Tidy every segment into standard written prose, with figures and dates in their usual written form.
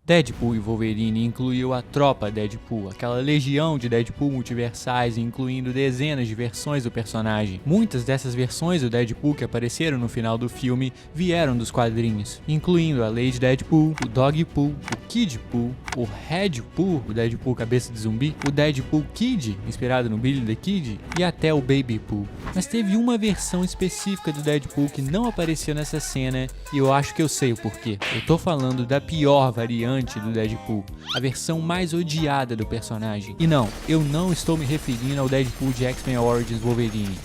Deadpool e Wolverine incluiu a tropa Deadpool, aquela legião de Deadpool multiversais, incluindo dezenas de versões do personagem. Muitas dessas versões do Deadpool que apareceram no final do filme vieram dos quadrinhos, incluindo a Lady Deadpool, o Dogpool, o Kidpool, o Redpool, o Deadpool cabeça de zumbi, o Deadpool Kid, inspirado no Billy the Kid, e até o Babypool. Mas teve uma versão específica do Deadpool que não apareceu nessa cena e eu acho que eu sei o porquê. Eu tô falando da pior variante do Deadpool, a versão mais odiada do personagem. E não, eu não estou me referindo ao Deadpool de X-Men Origins Wolverine.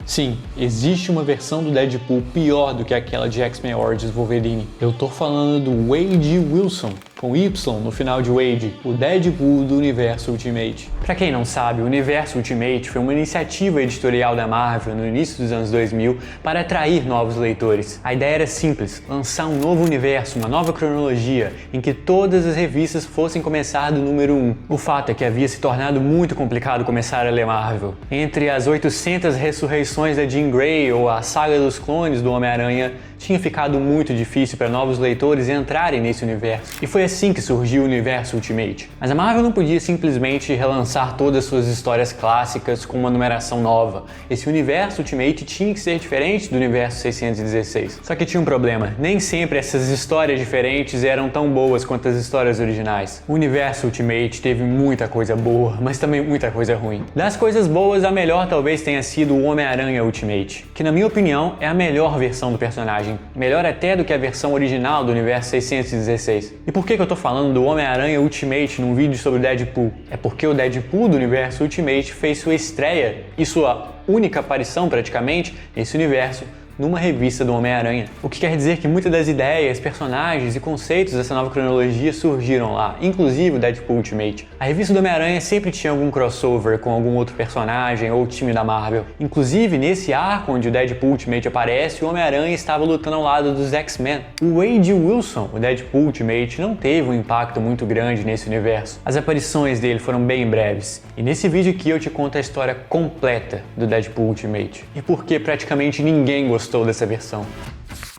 Sim, existe uma versão do Deadpool pior do que aquela de X-Men Origins Wolverine. Eu tô falando do Wade Wilson, com Y no final de Wade, o Deadpool do Universo Ultimate. Pra quem não sabe, o Universo Ultimate foi uma iniciativa editorial da Marvel no início dos anos 2000 para atrair novos leitores. A ideia era simples, lançar um novo universo, uma nova cronologia, em que todas as revistas fossem começar do número 1. O fato é que havia se tornado muito complicado começar a ler Marvel. Entre as 800 ressurreições da Jean Grey ou a saga dos clones do Homem-Aranha, tinha ficado muito difícil para novos leitores entrarem nesse universo. E foi assim que surgiu o Universo Ultimate. Mas a Marvel não podia simplesmente relançar todas suas histórias clássicas com uma numeração nova. Esse Universo Ultimate tinha que ser diferente do Universo 616. Só que tinha um problema, nem sempre essas histórias diferentes eram tão boas quanto as histórias originais. O Universo Ultimate teve muita coisa boa, mas também muita coisa ruim. Das coisas boas, a melhor talvez tenha sido o Homem-Aranha Ultimate, que na minha opinião é a melhor versão do personagem. Melhor até do que a versão original do Universo 616. E por que eu tô falando do Homem-Aranha Ultimate num vídeo sobre o Deadpool? É porque o Deadpool do Universo Ultimate fez sua estreia e sua única aparição praticamente nesse universo numa revista do Homem-Aranha. O que quer dizer que muitas das ideias, personagens e conceitos dessa nova cronologia surgiram lá, inclusive o Deadpool Ultimate. A revista do Homem-Aranha sempre tinha algum crossover com algum outro personagem ou time da Marvel. Inclusive, nesse arco onde o Deadpool Ultimate aparece, o Homem-Aranha estava lutando ao lado dos X-Men. O Wade Wilson, o Deadpool Ultimate, não teve um impacto muito grande nesse universo. As aparições dele foram bem breves. E nesse vídeo aqui eu te conto a história completa do Deadpool Ultimate. E por que praticamente ninguém gostou dessa versão.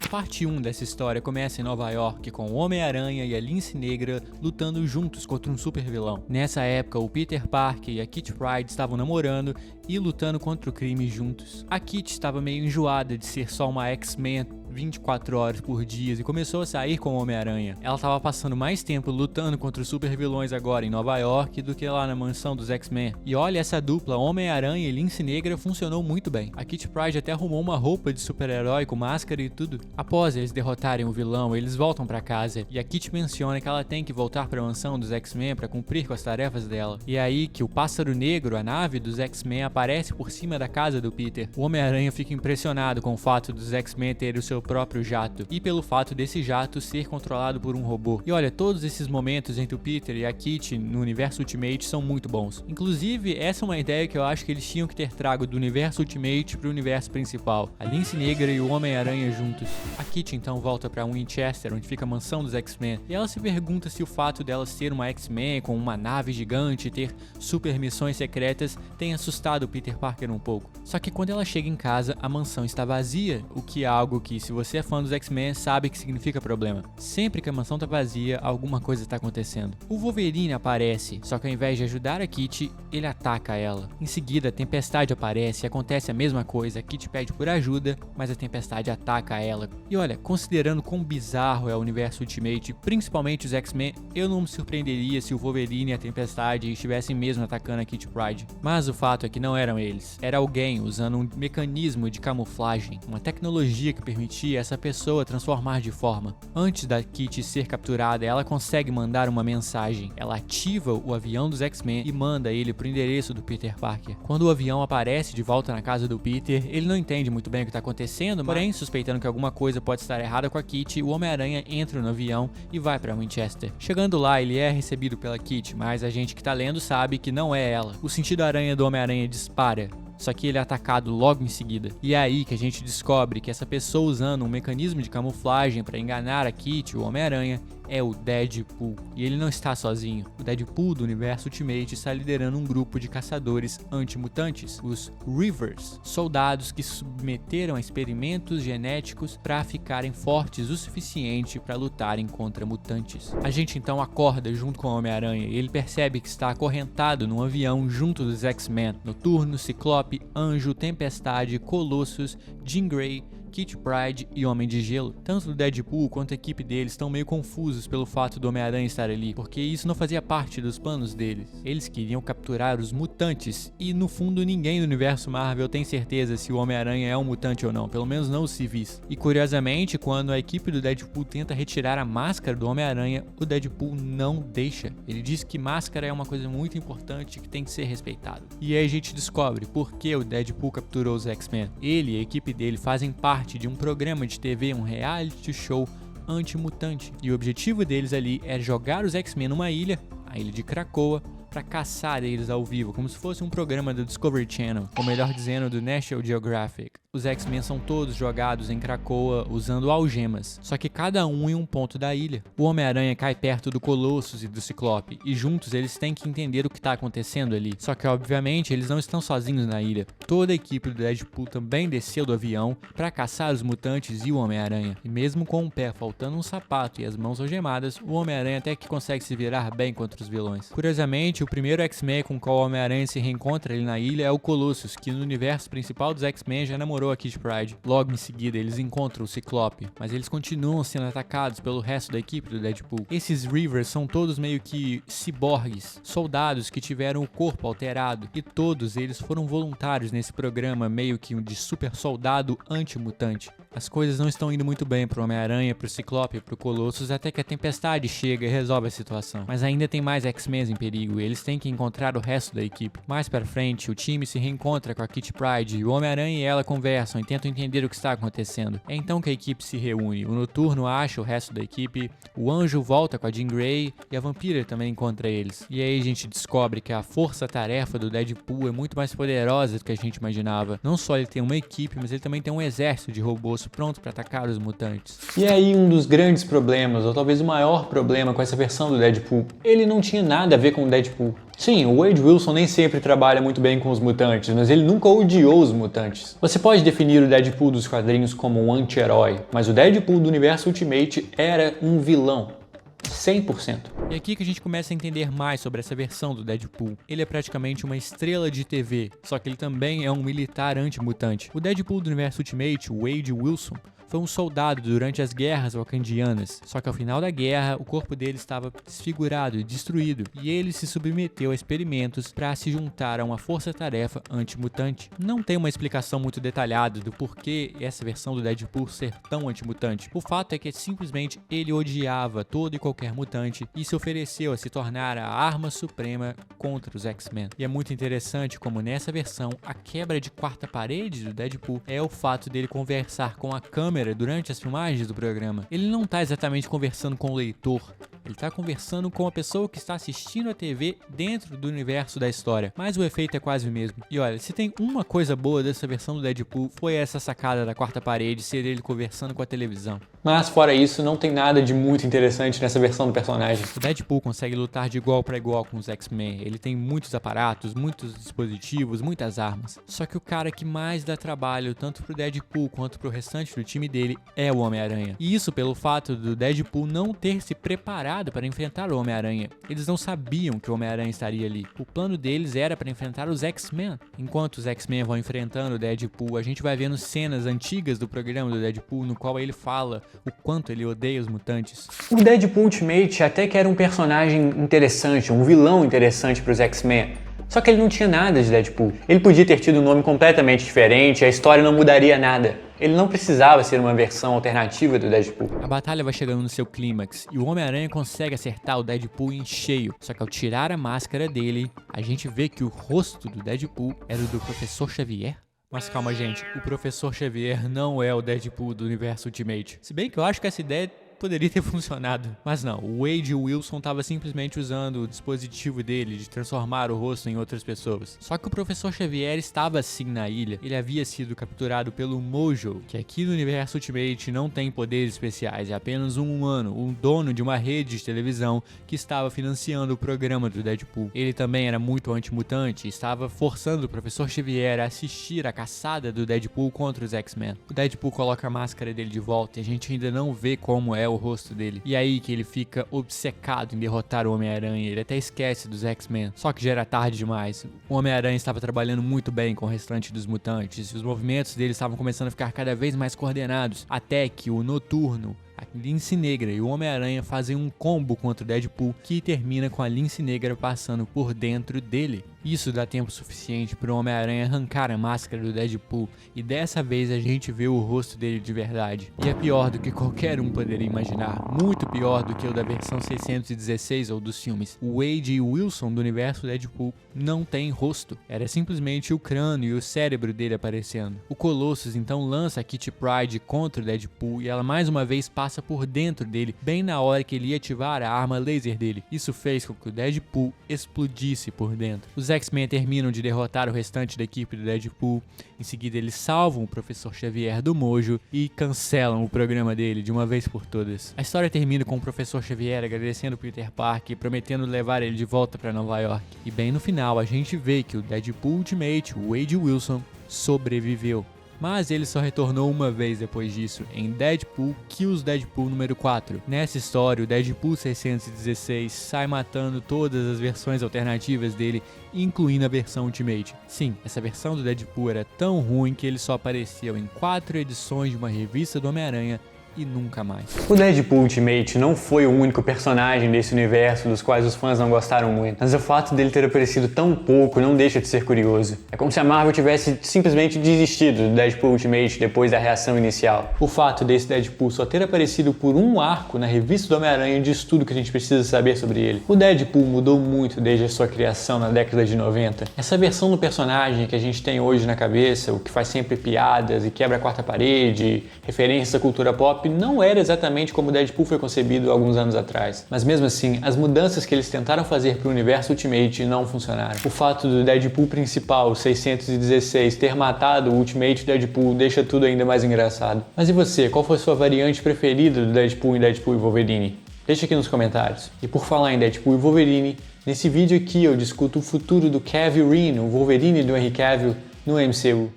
A parte 1 dessa história começa em Nova York com o Homem-Aranha e a Lince Negra lutando juntos contra um super vilão. Nessa época, o Peter Parker e a Kitty Pryde estavam namorando e lutando contra o crime juntos. A Kitty estava meio enjoada de ser só uma X-Men 24 horas por dia e começou a sair com o Homem-Aranha. Ela estava passando mais tempo lutando contra os super vilões agora em Nova York do que lá na mansão dos X-Men. E olha, essa dupla Homem-Aranha e Lince Negra funcionou muito bem. A Kitty Pryde até arrumou uma roupa de super-herói com máscara e tudo. Após eles derrotarem o vilão, eles voltam para casa e a Kitty menciona que ela tem que voltar para a mansão dos X-Men para cumprir com as tarefas dela. E é aí que o Pássaro Negro, a nave dos X-Men, aparece por cima da casa do Peter. O Homem-Aranha fica impressionado com o fato dos X-Men terem o seu próprio jato e pelo fato desse jato ser controlado por um robô. E olha, todos esses momentos entre o Peter e a Kitty no Universo Ultimate são muito bons. Inclusive, essa é uma ideia que eu acho que eles tinham que ter trago do Universo Ultimate pro universo principal. A Lince Negra e o Homem-Aranha juntos. A Kitty então volta pra Winchester, onde fica a mansão dos X-Men, e ela se pergunta se o fato dela ser uma X-Men com uma nave gigante e ter super missões secretas tem assustado o Peter Parker um pouco. Só que quando ela chega em casa, a mansão está vazia, o que é algo que, se você é fã dos X-Men, sabe que significa problema. Sempre que a mansão tá vazia, alguma coisa está acontecendo. O Wolverine aparece, só que ao invés de ajudar a Kitty, ele ataca ela. Em seguida, a Tempestade aparece e acontece a mesma coisa. A Kitty pede por ajuda, mas a Tempestade ataca ela. E olha, considerando quão bizarro é o Universo Ultimate, principalmente os X-Men, eu não me surpreenderia se o Wolverine e a Tempestade estivessem mesmo atacando a Kitty Pryde. Mas o fato é que não eram eles. Era alguém usando um mecanismo de camuflagem, uma tecnologia que permitia essa pessoa transformar de forma. Antes da Kitty ser capturada, ela consegue mandar uma mensagem. Ela ativa o avião dos X-Men e manda ele pro endereço do Peter Parker. Quando o avião aparece de volta na casa do Peter, ele não entende muito bem o que está acontecendo, porém, suspeitando que alguma coisa pode estar errada com a Kitty, o Homem-Aranha entra no avião e vai para Winchester. Chegando lá, ele é recebido pela Kitty, mas a gente que tá lendo sabe que não é ela. O sentido aranha do Homem-Aranha dispara. Só que ele é atacado logo em seguida. E é aí que a gente descobre que essa pessoa usando um mecanismo de camuflagem para enganar a Kitty, o Homem-Aranha, é o Deadpool. E ele não está sozinho. O Deadpool do universo Ultimate está liderando um grupo de caçadores antimutantes, os Reavers, soldados que se submeteram a experimentos genéticos para ficarem fortes o suficiente para lutarem contra mutantes. A gente então acorda junto com o Homem-Aranha e ele percebe que está acorrentado num avião junto dos X-Men: Noturno, Ciclope, Anjo, Tempestade, Colossus, Jean Grey, Kitty Pryde e Homem de Gelo. Tanto o Deadpool quanto a equipe deles estão meio confusos pelo fato do Homem-Aranha estar ali, porque isso não fazia parte dos planos deles. Eles queriam capturar os mutantes, e no fundo ninguém do universo Marvel tem certeza se o Homem-Aranha é um mutante ou não, pelo menos não os civis. E curiosamente, quando a equipe do Deadpool tenta retirar a máscara do Homem-Aranha, o Deadpool não deixa. Ele diz que máscara é uma coisa muito importante que tem que ser respeitado. E aí a gente descobre por que o Deadpool capturou os X-Men. Ele e a equipe dele fazem parte de um programa de TV, um reality show anti-mutante. E o objetivo deles ali é jogar os X-Men numa ilha, a ilha de Krakoa, para caçar eles ao vivo, como se fosse um programa do Discovery Channel, ou melhor dizendo, do National Geographic. Os X-Men são todos jogados em Krakoa usando algemas, só que cada um em um ponto da ilha. O Homem-Aranha cai perto do Colossus e do Ciclope, e juntos eles têm que entender o que está acontecendo ali. Só que obviamente eles não estão sozinhos na ilha. Toda a equipe do Deadpool também desceu do avião para caçar os mutantes e o Homem-Aranha. E mesmo com um pé faltando um sapato e as mãos algemadas, o Homem-Aranha até que consegue se virar bem contra os vilões. Curiosamente, o primeiro X-Men com o qual o Homem-Aranha se reencontra ali na ilha é o Colossus, que no universo principal dos X-Men já namorou a Kitty Pryde. Logo em seguida eles encontram o Ciclope, mas eles continuam sendo atacados pelo resto da equipe do Deadpool. Esses Reavers são todos meio que ciborgues, soldados que tiveram o corpo alterado, e todos eles foram voluntários nesse programa meio que de super soldado anti-mutante. As coisas não estão indo muito bem pro Homem-Aranha, pro Ciclope e pro Colossus, até que a Tempestade chega e resolve a situação. Mas ainda tem mais X-Men em perigo e eles têm que encontrar o resto da equipe. Mais pra frente, o time se reencontra com a Kitty Pryde e o Homem-Aranha e ela conversam e tentam entender o que está acontecendo. É então que a equipe se reúne. O Noturno acha o resto da equipe, o Anjo volta com a Jean Grey e a Vampira também encontra eles. E aí a gente descobre que a força-tarefa do Deadpool é muito mais poderosa do que a gente imaginava. Não só ele tem uma equipe, mas ele também tem um exército de robôs pronto para atacar os mutantes. E aí um dos grandes problemas, ou talvez o maior problema com essa versão do Deadpool, ele não tinha nada a ver com o Deadpool. Sim, o Wade Wilson nem sempre trabalha muito bem com os mutantes, mas ele nunca odiou os mutantes. Você pode definir o Deadpool dos quadrinhos como um anti-herói, mas o Deadpool do universo Ultimate era um vilão. 100%. E aqui que a gente começa a entender mais sobre essa versão do Deadpool. Ele é praticamente uma estrela de TV, só que ele também é um militar anti-mutante. O Deadpool do universo Ultimate, o Wade Wilson, foi um soldado durante as guerras wakandianas, só que ao final da guerra o corpo dele estava desfigurado e destruído, e ele se submeteu a experimentos para se juntar a uma força-tarefa anti-mutante. Não tem uma explicação muito detalhada do porquê essa versão do Deadpool ser tão anti-mutante. O fato é que simplesmente ele odiava todo e qualquer mutante e se ofereceu a se tornar a arma suprema contra os X-Men. E é muito interessante como nessa versão a quebra de quarta parede do Deadpool é o fato dele conversar com a câmera durante as filmagens do programa. Ele não está exatamente conversando com o leitor, ele está conversando com a pessoa que está assistindo a TV dentro do universo da história, mas o efeito é quase o mesmo. E olha, se tem uma coisa boa dessa versão do Deadpool, foi essa sacada da quarta parede, ser ele conversando com a televisão. Mas fora isso, não tem nada de muito interessante nessa versão do personagem. O Deadpool consegue lutar de igual para igual com os X-Men, ele tem muitos aparatos, muitos dispositivos, muitas armas. Só que o cara que mais dá trabalho, tanto pro Deadpool quanto pro restante do time dele, é o Homem-Aranha. E isso pelo fato do Deadpool não ter se preparado para enfrentar o Homem-Aranha. Eles não sabiam que o Homem-Aranha estaria ali. O plano deles era para enfrentar os X-Men. Enquanto os X-Men vão enfrentando o Deadpool, a gente vai vendo cenas antigas do programa do Deadpool, no qual ele fala o quanto ele odeia os mutantes. O Deadpool Ultimate até que era um personagem interessante, um vilão interessante para os X-Men. Só que ele não tinha nada de Deadpool. Ele podia ter tido um nome completamente diferente, a história não mudaria nada. Ele não precisava ser uma versão alternativa do Deadpool. A batalha vai chegando no seu clímax e o Homem-Aranha consegue acertar o Deadpool em cheio. Só que ao tirar a máscara dele, a gente vê que o rosto do Deadpool era o do Professor Xavier. Mas calma, gente, o Professor Xavier não é o Deadpool do universo Ultimate. Se bem que eu acho que essa ideia poderia ter funcionado. Mas não, o Wade Wilson estava simplesmente usando o dispositivo dele de transformar o rosto em outras pessoas. Só que o Professor Xavier estava sim na ilha. Ele havia sido capturado pelo Mojo, que aqui no universo Ultimate não tem poderes especiais, é apenas um humano, um dono de uma rede de televisão que estava financiando o programa do Deadpool. Ele também era muito antimutante e estava forçando o Professor Xavier a assistir a caçada do Deadpool contra os X-Men. O Deadpool coloca a máscara dele de volta e a gente ainda não vê como é o rosto dele. E aí que ele fica obcecado em derrotar o Homem-Aranha, ele até esquece dos X-Men. Só que já era tarde demais. O Homem-Aranha estava trabalhando muito bem com o restante dos mutantes e os movimentos dele estavam começando a ficar cada vez mais coordenados, até que o Noturno, a Lince Negra e o Homem-Aranha fazem um combo contra o Deadpool que termina com a Lince Negra passando por dentro dele. Isso dá tempo suficiente para o Homem-Aranha arrancar a máscara do Deadpool e dessa vez a gente vê o rosto dele de verdade. E é pior do que qualquer um poderia imaginar, muito pior do que o da versão 616 ou dos filmes. O Wade Wilson do universo Deadpool não tem rosto, era simplesmente o crânio e o cérebro dele aparecendo. O Colossus então lança a Kitty Pryde contra o Deadpool e ela mais uma vez passa por dentro dele, bem na hora que ele ia ativar a arma laser dele. Isso fez com que o Deadpool explodisse por dentro. Os X-Men terminam de derrotar o restante da equipe do Deadpool, em seguida eles salvam o Professor Xavier do Mojo e cancelam o programa dele de uma vez por todas. A história termina com o Professor Xavier agradecendo o Peter Parker e prometendo levar ele de volta para Nova York. E bem no final a gente vê que o Deadpool Ultimate, o Wade Wilson, sobreviveu. Mas ele só retornou uma vez depois disso, em Deadpool Kills Deadpool número 4. Nessa história, o Deadpool 616 sai matando todas as versões alternativas dele, incluindo a versão Ultimate. Sim, essa versão do Deadpool era tão ruim que ele só apareceu em 4 edições de uma revista do Homem-Aranha e nunca mais. O Deadpool Ultimate não foi o único personagem desse universo dos quais os fãs não gostaram muito, mas o fato dele ter aparecido tão pouco não deixa de ser curioso. É como se a Marvel tivesse simplesmente desistido do Deadpool Ultimate depois da reação inicial. O fato desse Deadpool só ter aparecido por um arco na revista do Homem-Aranha diz tudo que a gente precisa saber sobre ele. O Deadpool mudou muito desde a sua criação na década de 90. Essa versão do personagem que a gente tem hoje na cabeça, o que faz sempre piadas e quebra a quarta parede, referências à cultura pop, não era exatamente como o Deadpool foi concebido alguns anos atrás. Mas mesmo assim, as mudanças que eles tentaram fazer para o universo Ultimate não funcionaram. O fato do Deadpool principal, o 616, ter matado o Ultimate Deadpool deixa tudo ainda mais engraçado. Mas e você, qual foi a sua variante preferida do Deadpool em Deadpool e Wolverine? Deixa aqui nos comentários. E por falar em Deadpool e Wolverine, nesse vídeo aqui eu discuto o futuro do Cavill Ryan, o Wolverine do Henry Cavill, no MCU.